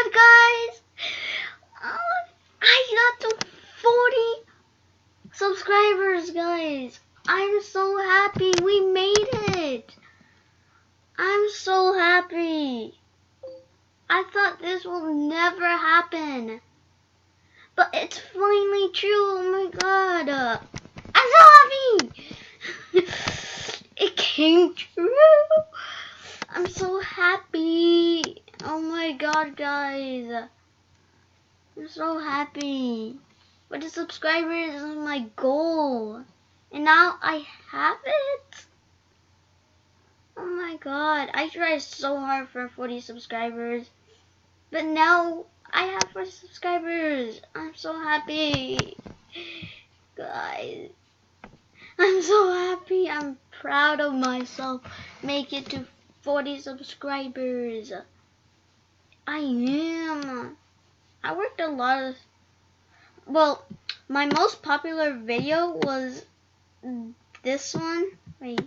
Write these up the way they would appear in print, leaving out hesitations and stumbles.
god, guys! I got to 40 subscribers, guys. I'm so happy we made it. I'm so happy. I thought this will never happen, but it's finally true. Oh my god. I'm so happy. It came true. I'm so happy. Oh my god, guys. I'm so happy. But the subscribers is my goal. And now I have it. Oh my god. I tried so hard for 40 subscribers. But now I have 40 subscribers. I'm so happy. Guys. I'm so happy. I'm proud of myself. Make it to 40 subscribers. I am. I worked a lot of... Well, my most popular video was this one. Wait.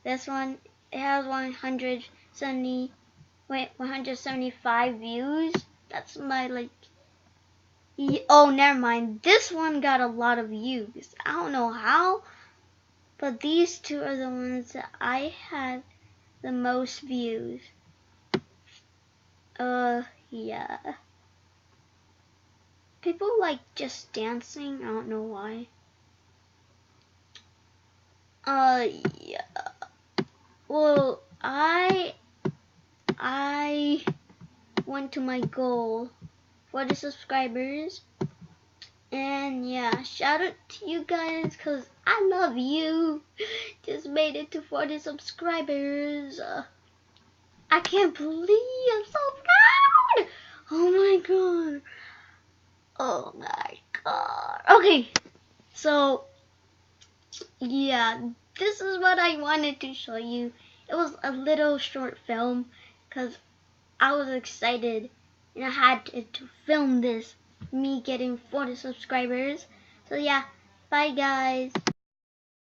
This one. It has 175 views. That's my like... Oh, never mind. This one got a lot of views. I don't know how. But these two are the ones that I had the most views. Yeah. People like just dancing. I don't know why. Yeah. Well, I went to my goal for the subscribers. And yeah, shout out to you guys because I love you. Just made it to 40 subscribers. I can't believe I'm so proud. Oh my god. Oh my god. Okay, so yeah, this is what I wanted to show you. It was a little short film because I was excited and I had to film this, me getting 40 subscribers. So yeah, bye guys.